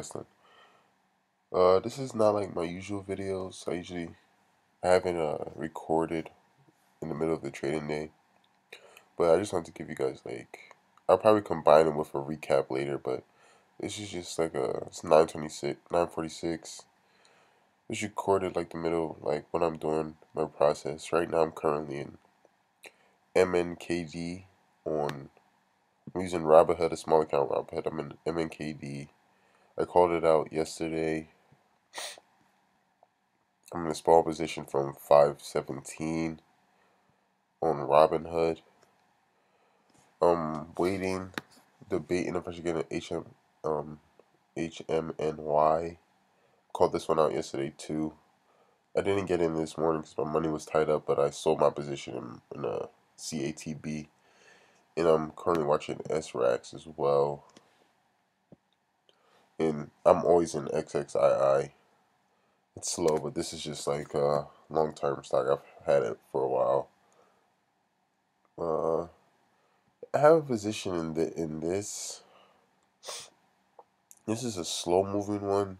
Testing. This is not like my usual videos. I haven't recorded in the middle of the trading day, but I just wanted to give you guys I'll probably combine them with a recap later. But this is just it's 9:26, 9:46. This recorded like the middle, like when I'm doing my process. Right now I'm currently in MNKD on. I'm using Robinhood, a small account Robinhood. I'm in MNKD. I called it out yesterday. I'm in a small position from 517 on Robinhood. I'm waiting, debating if I should get an HMNY. Called this one out yesterday too. I didn't get in this morning because my money was tied up, but I sold my position in a CATB. And I'm currently watching SRAX as well. And I'm always in XXII. It's slow, but this is just like a long-term stock. I've had it for a while. I have a position in this. This is a slow-moving one,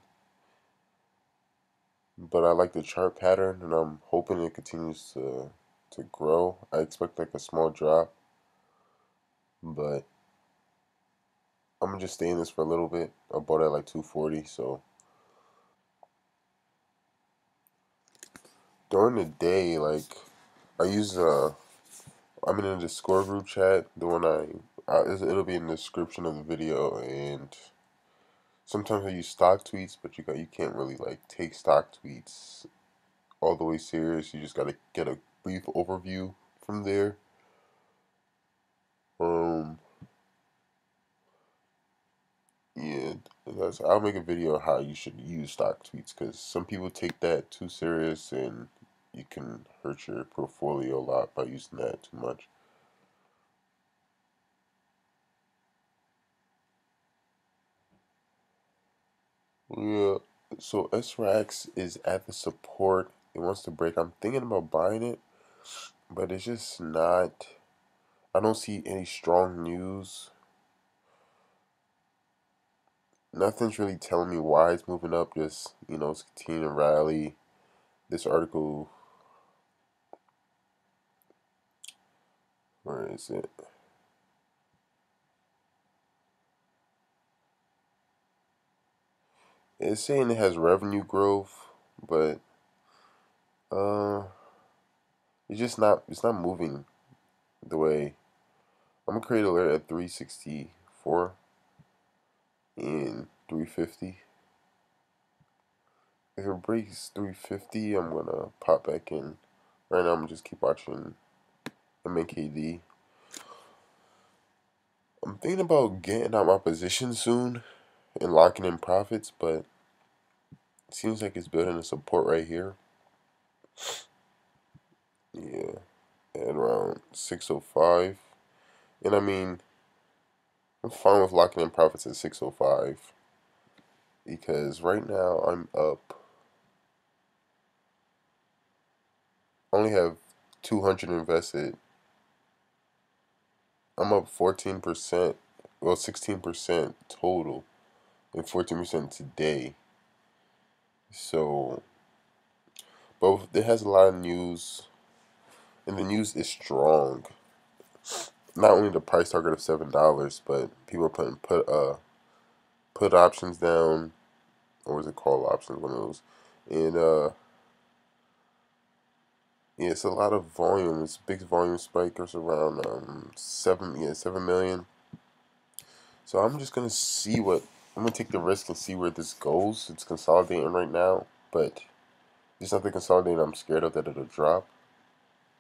but I like the chart pattern, and I'm hoping it continues to grow. I expect like a small drop, but I'm gonna just stay in this for a little bit. I bought it at like 240, so during the day, I use I'm in a Discord group chat. The one it'll be in the description of the video, and sometimes I use stock tweets, but you can't really like take stock tweets all the way serious. You just gotta get a brief overview from there. Um, yeah, I'll make a video on how you should use stock tweets because some people take that too serious and you can hurt your portfolio a lot by using that too much. Yeah, so SRAX is at the support. It wants to break. I'm thinking about buying it, but it's just not. I don't see any strong news. Nothing's really telling me why it's moving up. Just it's continuing to rally. This article, where is it? It's saying it has revenue growth, but uh, it's just not. It's not moving the way. I'm gonna create an alert at 364 and 350. If it breaks 350, I'm gonna pop back in. Right now, I'm gonna just keep watching MNKD. I'm thinking about getting out my position soon and locking in profits, but it seems like it's building a support right here. Yeah, at around 605. And I mean, I'm fine with locking in profits at 605 because right now I'm up. I only have 200 invested. I'm up 14%, well 16% total, and 14% today. So, but it has a lot of news, and the news is strong. Not only the price target of $7, but people are putting put options down, or is it called options? One of those, and yeah, it's a lot of volume. It's a big volume spike. It's around 7 million. So I'm just gonna see what I'm gonna take the risk and see where this goes. It's consolidating right now, but it's not the consolidating I'm scared of that it'll drop.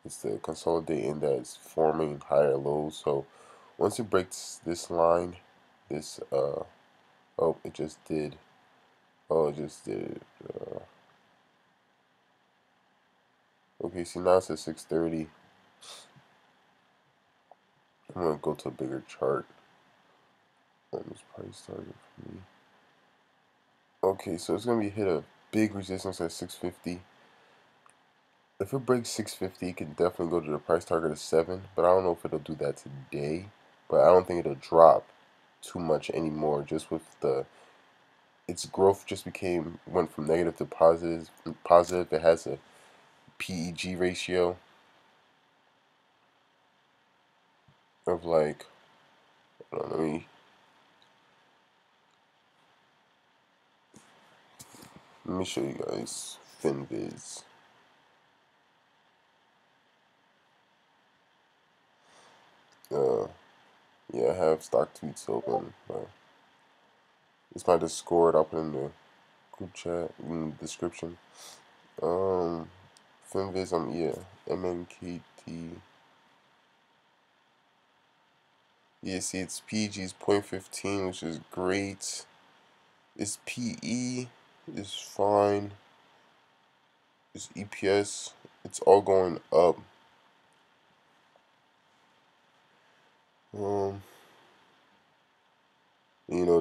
It's the consolidating that's forming higher lows. So once it breaks this line, this oh it just did. Oh it just did. Okay, see now it's at 630. I'm gonna go to a bigger chart on this price target for me. Okay, so it's gonna be hit a big resistance at 650. If it breaks 650, it can definitely go to the price target of 7, but I don't know if it'll do that today. But I don't think it'll drop too much anymore just with the its growth just went from negative to positive. Positive. It has a PEG ratio of like, hold on, let me show you guys FinViz. Yeah, I have stock tweets open, but it's not Discord. I'll put in the group chat in the description. FinViz, yeah, MNKD. Yeah, see, its PEG is 0.15, which is great. Its PE is fine. Its EPS, it's all going up.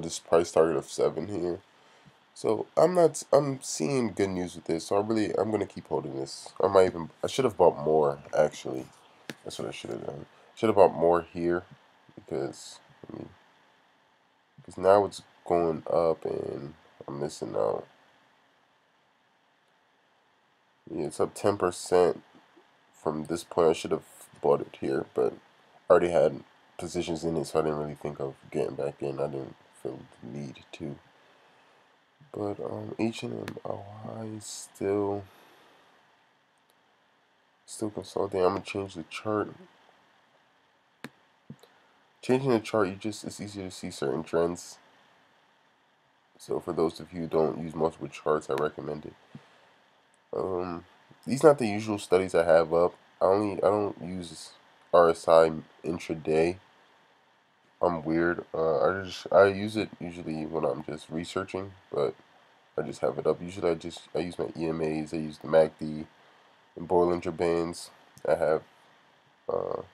This price target of 7 here. So I'm seeing good news with this. So I'm gonna keep holding this. I should have bought more actually. That's what I should have done. Should have bought more here because because now it's going up and I'm missing out. Yeah, it's up 10% from this point. I should have bought it here, but I already had positions in it, so I didn't really think of getting back in. I didn't feel the need to. But HMNY is still consolidating. I'm gonna change the chart. Changing the chart, it's easier to see certain trends. So for those of you who don't use multiple charts, I recommend it. These not the usual studies I have up. I don't use RSI intraday. I'm weird. I use it usually when I'm just researching, but I just have it up. Usually I use my EMAs. I use the MACD and Bollinger Bands. I have let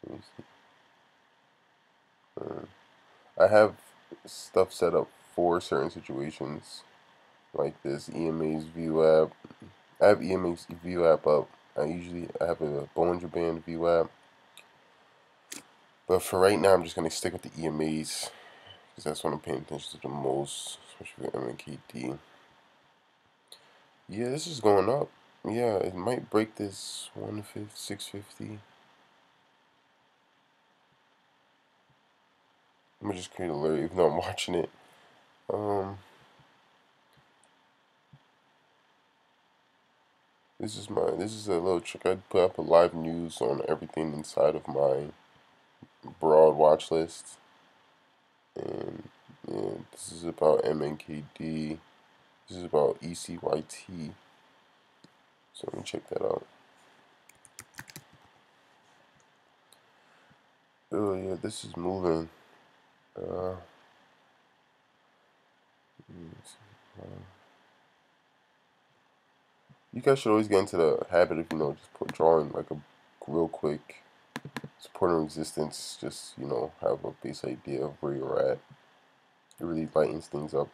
me see. I have stuff set up for certain situations like this EMA's view app. I have EMA's view app up. I have a Bollinger Band view app. But for right now, I'm just going to stick with the EMAs because that's what I'm paying attention to the most, especially the MNKD. Yeah, this is going up. Yeah, it might break this 650. I'm gonna just create an alert even though I'm watching it. This is a little trick. I put up a live news on everything inside of my broad watch list. And yeah, this is about MNKD. This is about ECYT. So let me check that out. Oh yeah, this is moving. You guys should always get into the habit of just drawing like a real quick support and resistance. Just have a base idea of where you're at. It really lightens things up.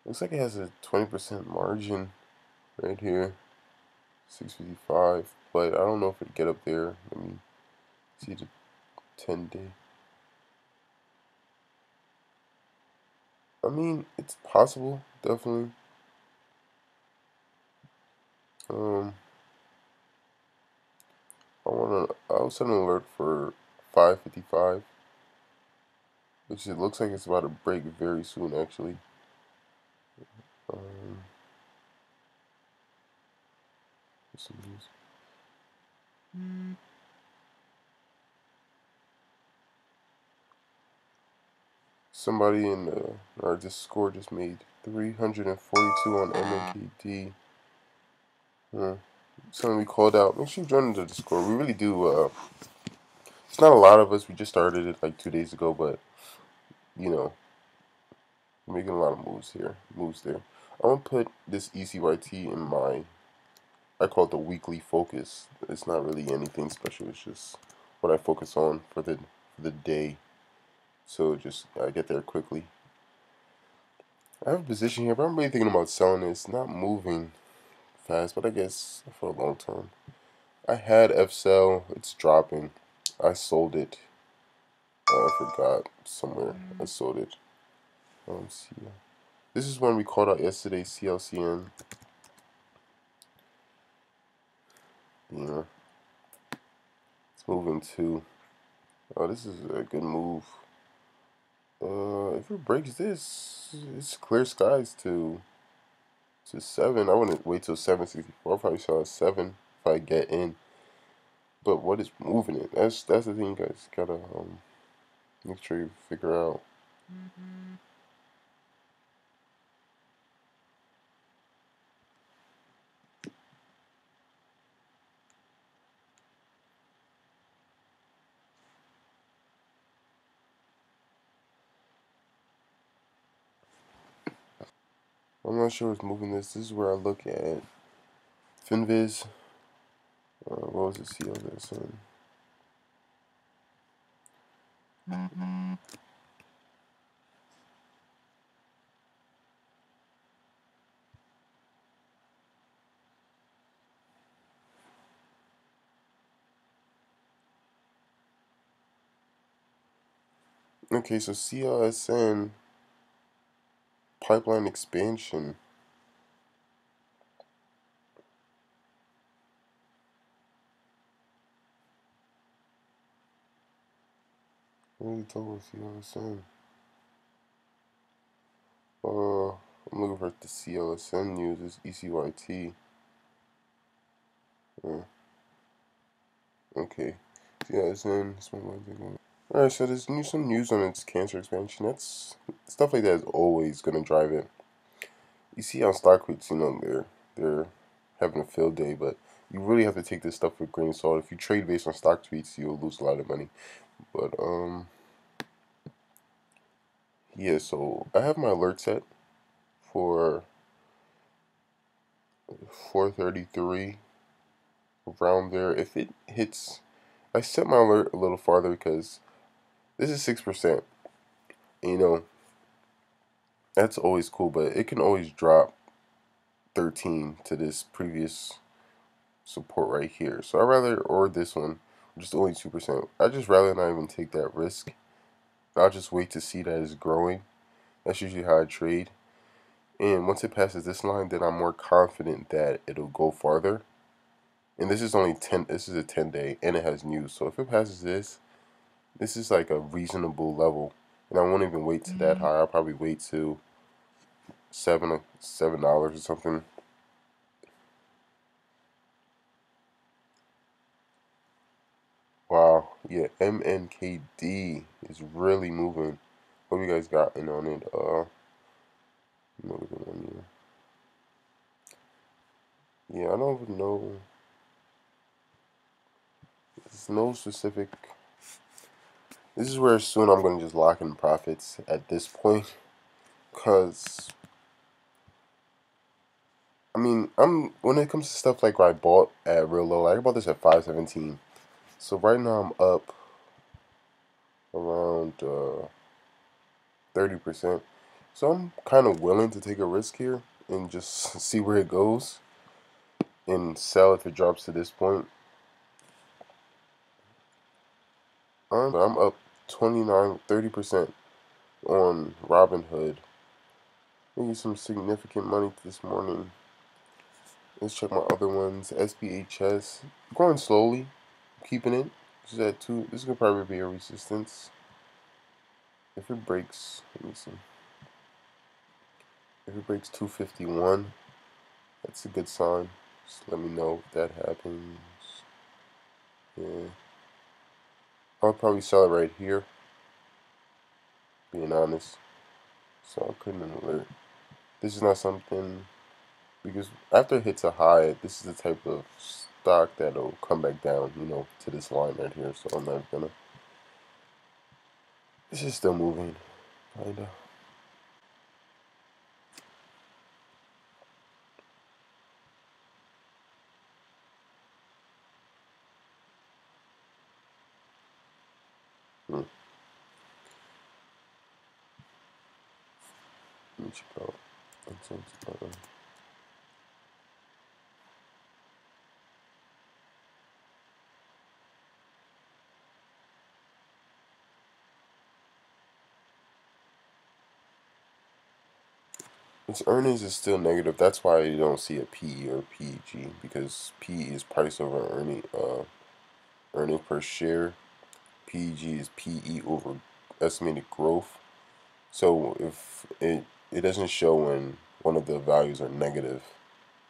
Looks like it has a 20% margin right here, 655. But I don't know if it'd get up there. Let me see the 10-day. I mean, it's possible, definitely. I'll set an alert for 555, which it looks like it's about to break very soon, actually. Somebody in our Discord just made 342 on MNKD. Something we called out. Make sure you join the Discord. We really do. It's not a lot of us. We just started it like 2 days ago, but we're making a lot of moves here. There. I'm gonna put this ECYT in I call it the weekly focus. It's not really anything special. It's just what I focus on for the day. So just I get there quickly. I have a position here, but I'm really thinking about selling it. It's not moving fast, but I guess for a long term. I had FCell. It's dropping. I sold it. I forgot somewhere. I sold it. See, this is one we called out yesterday. CLCN. Yeah, it's moving too. Oh, this is a good move. If it breaks this, it's clear skies to 7. I wouldn't wait till 764. I'll probably sell at 7 if I get in. But what is moving it? That's the thing you guys gotta make sure you figure out. I'm not sure what's moving this. This is where I look at Finviz. What was the CO this one? Okay, so CLSN pipeline expansion. What are we talking about CLSN? I'm looking for the CLSN news. It's ECYT. Okay. CLSN. Alright, so there's some news on its cancer expansion. That's stuff like that is always gonna drive it. You see on stock tweets, they're having a field day, but you really have to take this stuff with a grain of salt. If you trade based on stock tweets, you'll lose a lot of money. But yeah. So I have my alert set for 433 around there. If it hits, I set my alert a little farther because this is 6%. That's always cool, but it can always drop 13 to this previous support right here. So I rather, or this one, just only 2%. I just rather not even take that risk. I'll just wait to see that it's growing. That's usually how I trade. And once it passes this line, then I'm more confident that it'll go farther. And this is only 10, this is a 10-day, and it has news. So if it passes this, this is like a reasonable level. And I won't even wait to that high. I'll probably wait to $7 or something. Wow, yeah, MNKD is really moving. What have you guys got in on it? Look at the one here. Yeah, I don't even know. There's no specific. This is where soon I'm gonna just lock in profits at this point, cause I mean when it comes to stuff like what I bought at real low, like I bought this at 517. So right now I'm up around 30%. So I'm kind of willing to take a risk here and just see where it goes and sell if it drops to this point. I'm up 30% on Robinhood. Making some significant money this morning. Let's check my other ones. SPHS. Growing slowly. Keeping it. This is at 2. This could probably be a resistance. If it breaks, let me see. If it breaks 251, that's a good sign. Just let me know if that happens. Yeah. I'll probably sell it right here. Being honest. So I'll put in an alert. This is not something, because after it hits a high, this is the type of stock that'll come back down, to this line right here. So I'm not gonna. This is still moving, kinda. Let me check out. Its earnings is still negative. That's why you don't see a PE or PEG, because PE is price over earnings per share. PEG is PE over estimated growth. So if it doesn't show when one of the values are negative,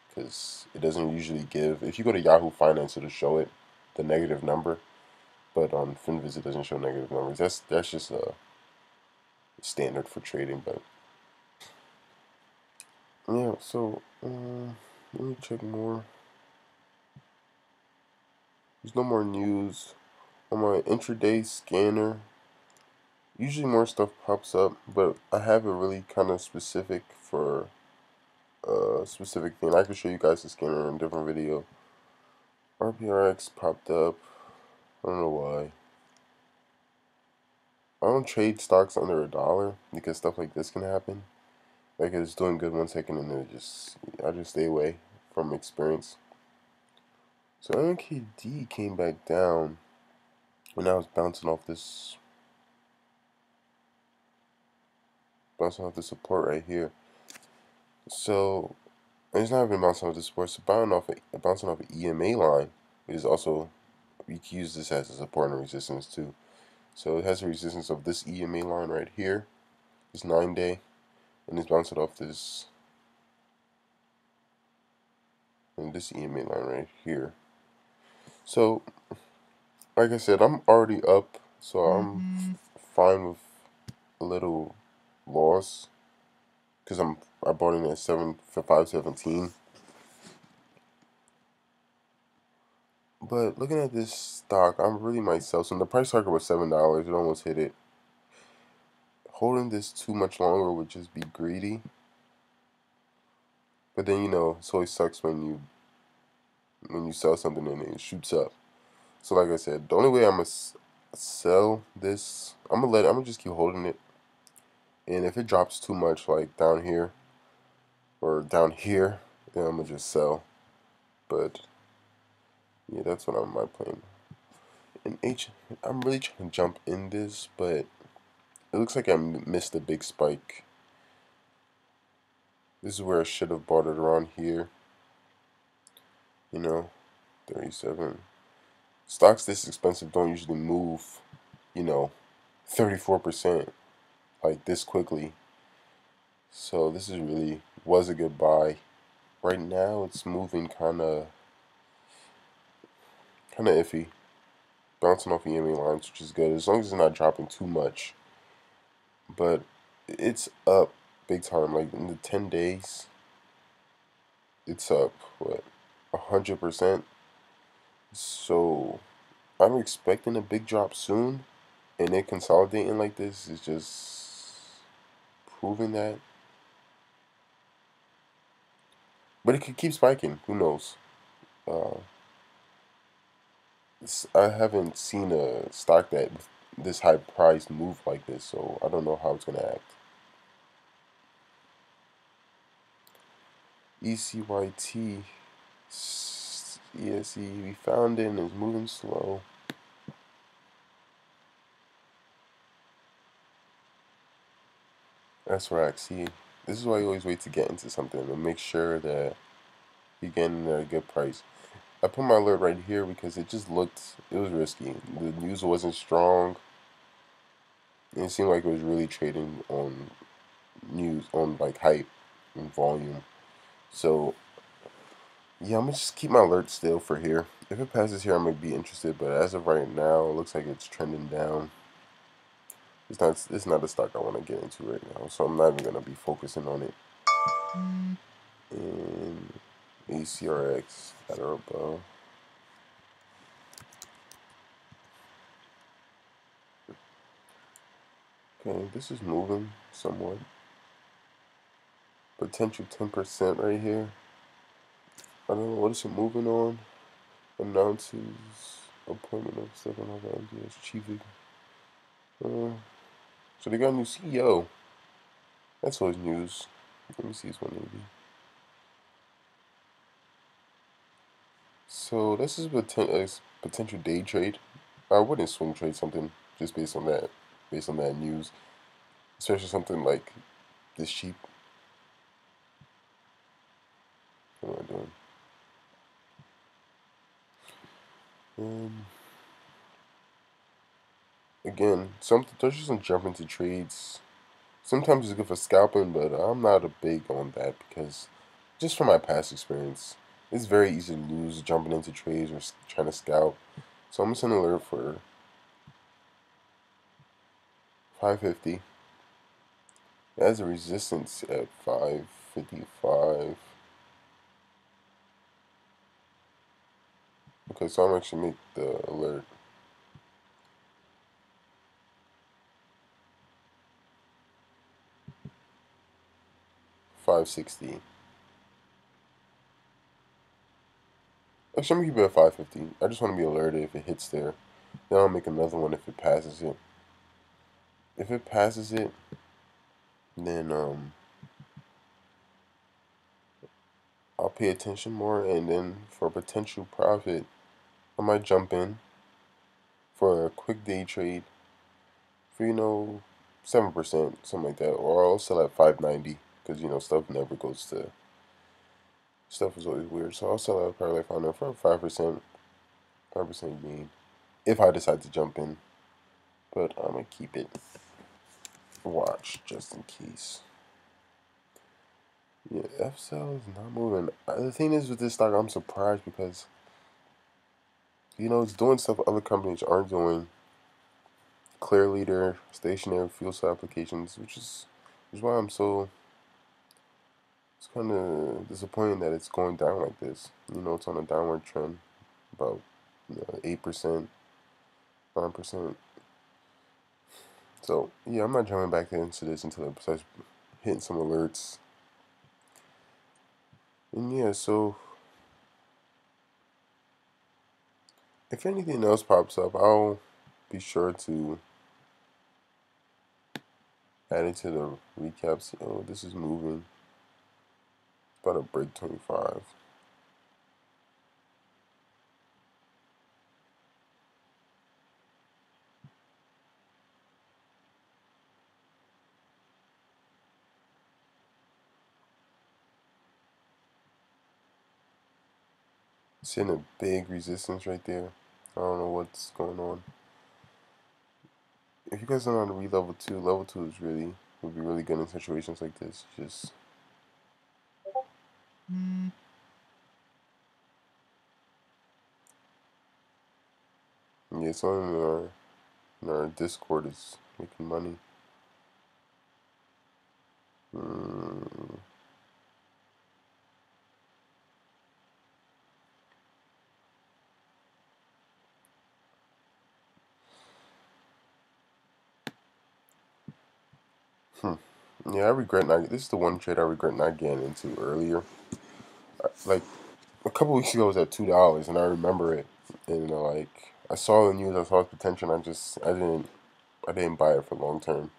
because it doesn't usually give. If you go to Yahoo Finance, it'll show it, the negative number, but on Finviz it doesn't show negative numbers. That's just a standard for trading. But yeah, so let me check more. There's no more news on my intraday scanner. Usually more stuff pops up, but I have it really kind of specific for a specific thing. I can show you guys the scanner in a different video. RPRX popped up. I don't know why. I don't trade stocks under $1 because stuff like this can happen. Like it's doing good 1 second and then I just stay away from experience. So MNKD came back down when I was bouncing off this support right here. So it's not even bouncing off the support, it's bouncing off an EMA line. It is also, you can use this as a support and resistance too. So it has a resistance of this EMA line right here, this 9-day, and it's bouncing off this EMA line right here. So like I said, I'm already up, so I'm fine with a little loss because I bought in at 517. But looking at this stock, I really might sell some. The price target was $7. It almost hit it. Holding this too much longer would just be greedy. But then it always sucks when you sell something and it shoots up. So like I said, the only way I'm gonna sell this, I'm gonna just keep holding it. And if it drops too much, like down here or down here, then I'm gonna just sell. But yeah, that's what I'm my plan. And I'm really trying to jump in this, but it looks like I missed a big spike. This is where I should have bought it around here. 37. Stocks this expensive don't usually move, 34% like this quickly. So this was a good buy. Right now it's moving kinda iffy. Bouncing off EMA lines, which is good as long as it's not dropping too much. But it's up big time. Like in the 10 days, it's up 100%. So I'm expecting a big drop soon, and it consolidating like this is just proving that. But it could keep spiking. Who knows? Uh, I haven't seen a stock that this high price move like this, so I don't know how it's gonna act. ECYT, ESE, we found it and it's moving slow. SRAX, see, this is why you always wait to get into something and make sure that you're getting at a good price. I put my alert right here because it was risky. The news wasn't strong. And it seemed like it was really trading on news, on like hype and volume. So yeah, I'm gonna just keep my alert still for here. If it passes here, I might be interested. But as of right now, it looks like it's trending down. It's not a stock I want to get into right now, so I'm not even gonna be focusing on it. And ACRX at or above. Okay, this is moving somewhat. Potential 10% right here. I don't know what is it moving on. Announces appointment of Stephen Hawkins as chief. So they got a new CEO. That's always news. Let me see his 180. So this is a potential day trade. I wouldn't swing trade something just based on that news, especially something like this cheap. What am I doing? Again, don't just jump into trades. Sometimes it's good for scalping, but I'm not a big on that because just from my past experience, it's very easy to lose jumping into trades or trying to scalp. So I'm just gonna alert for 550. It has a resistance at 555. Okay, so I'm actually make the alert. 560. Actually, I'm gonna keep it at 550. I just want to be alerted if it hits there. Then I'll make another one if it passes it. If it passes it, then I'll pay attention more, and then for potential profit, I might jump in for a quick day trade for 7%, something like that, or I'll sell at 590 because stuff never goes to stuff is always weird. So I'll sell at probably like for 5% gain if I decide to jump in, but I'm gonna keep it watch just in case. Yeah, F cell is not moving. The thing is with this stock, I'm surprised because it's doing stuff other companies aren't doing. Clear leader, stationary fuel cell applications, which is why it's kind of disappointing that it's going down like this. It's on a downward trend, about 8%, 9%. So yeah, I'm not jumping back into this until it starts hitting some alerts. And yeah, so if anything else pops up, I'll be sure to add it to the recaps. Oh, this is moving. It's about to break 25. Seeing a big resistance right there. I don't know what's going on. If you guys don't know how to read level two is would be really good in situations like this. Just yeah, someone in our Discord is making money. Mm. Hmm. Yeah, I regret not. This is the one trade I regret not getting into earlier. Like a couple weeks ago, it was at $2, and I remember it. And like I saw the news, I saw its potential. And I didn't buy it for long term,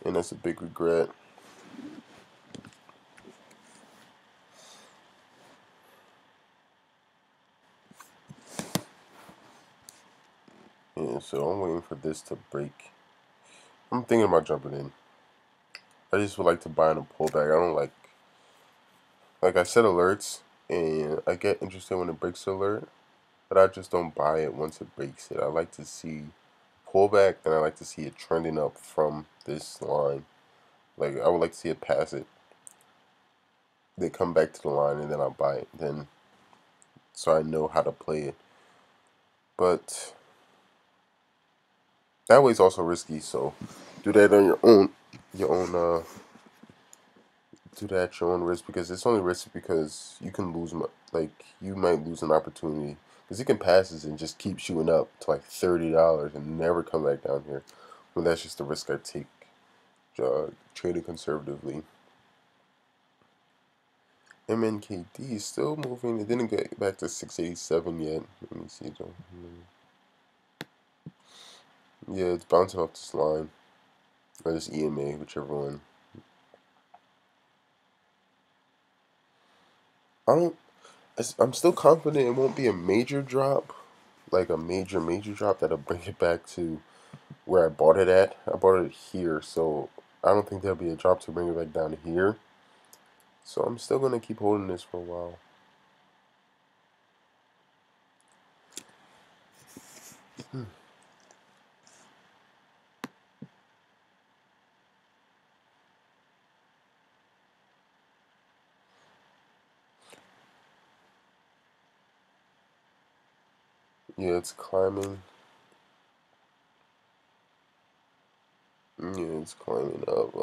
and that's a big regret. Yeah, so I'm waiting for this to break. I'm thinking about jumping in. I just would like to buy in a pullback. I don't like I set alerts, and I get interested when it breaks the alert, but I just don't buy it once it breaks it. I like to see pullback, and I like to see it trending up from this line. Like I would like to see it pass it. They come back to the line, and then I'll buy it. Then so I know how to play it. But that way is also risky. So do that on your own. Your own do that at your own risk because it's only risky because you can lose like you might lose an opportunity because it can pass this and just keep shooting up to like $30 and never come back down here. Well, that's just the risk I take trading conservatively. MNKD is still moving. It didn't get back to 687 yet. Let me see though. Yeah, it's bouncing off this line or this EMA, whichever one. I don't. I'm still confident it won't be a major drop, like a major drop that'll bring it back to where I bought it at. I bought it here, so I don't think there'll be a drop to bring it back down to here. So I'm still gonna keep holding this for a while. Yeah, it's climbing. Yeah, it's climbing up.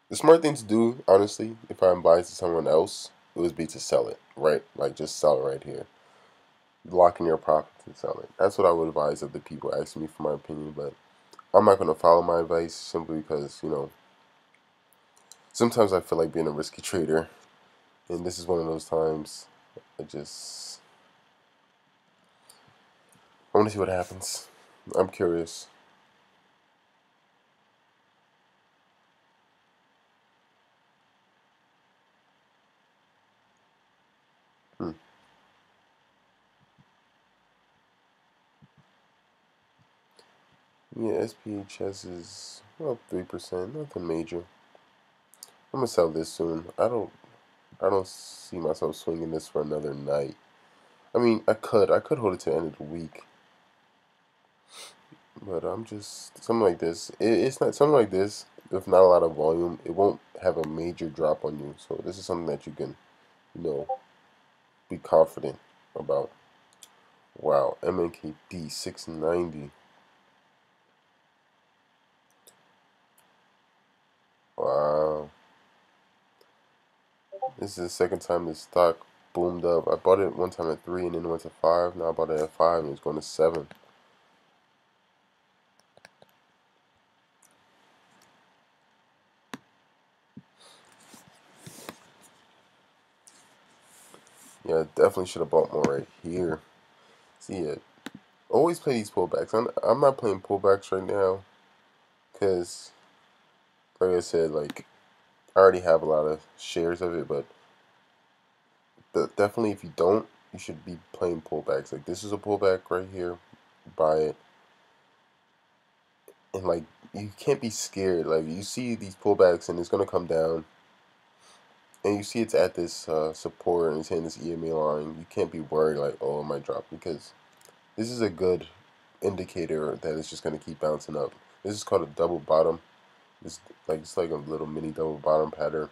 The smart thing to do, honestly, if I advise to someone else, it would be to sell it, right? Like, just sell it right here. Lock in your profits and sell it. That's what I would advise of the people asking me for my opinion, but I'm not going to follow my advice simply because, sometimes I feel like being a risky trader, and this is one of those times. I want to see what happens. I'm curious. Hmm. Yeah, SPHS is up 3%, nothing major. I'm gonna sell this soon. I don't see myself swinging this for another night. I mean, I could hold it to the end of the week, but I'm just something like this. It's not something like this. If not a lot of volume, it won't have a major drop on you. So this is something that you can, you know, be confident about. Wow, MNKD 690. Wow, this is the second time this stock boomed up. I bought it one time at 3 and then it went to 5. Now I bought it at 5 and it's going to 7. Yeah, I definitely should have bought more right here. See it. Always play these pullbacks. I'm not playing pullbacks right now because, like I said, like I already have a lot of shares of it. But definitely, if you don't, you should be playing pullbacks. Like this is a pullback right here. Buy it, and like you can't be scared. Like you see these pullbacks, and it's gonna come down, and you see it's at this support and it's hitting this EMA line. You can't be worried like, oh, it might drop because this is a good indicator that it's just gonna keep bouncing up. This is called a double bottom. It's like a little mini double bottom pattern.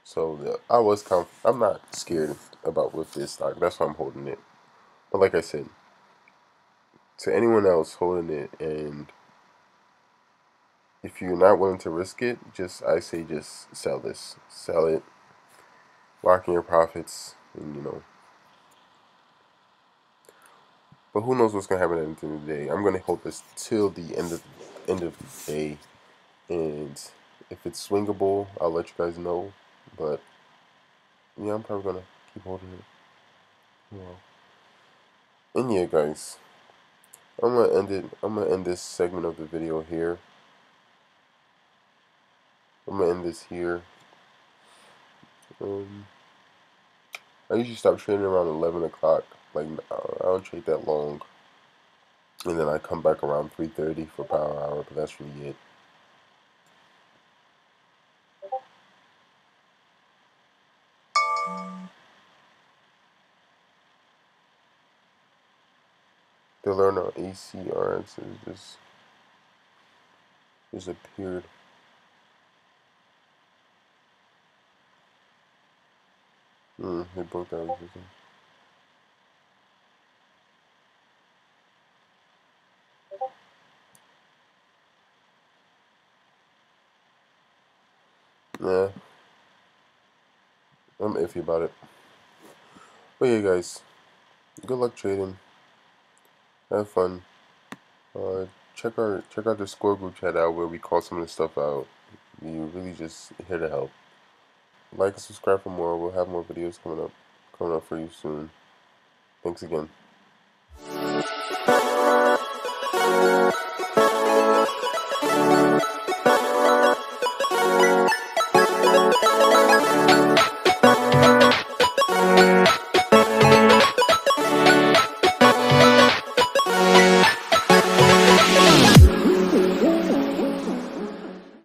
So I'm not scared about with this stock. That's why I'm holding it. But like I said, to anyone else holding it, and if you're not willing to risk it, I say just sell this, sell it, lock in your profits, and. But who knows what's gonna happen at the end of the day? I'm gonna hold this till the end of the day, and if it's swingable, I'll let you guys know. But yeah, I'm probably gonna keep holding it. Yeah. And yeah, guys, I'm gonna end it. I'm gonna end this segment of the video here. I'm gonna end this here. Um, I usually stop trading around 11 o'clock. Like I don't trade that long, and then I come back around 3:30 for power hour. But that's really it. The learn on ACRX is just disappeared. They broke that resistance. Yeah, I'm iffy about it. But yeah, guys, good luck trading. Have fun. Uh, check out the score group chat out where we call some of this stuff out. We really just here to help. Like and subscribe for more. We'll have more videos coming up for you soon. Thanks again.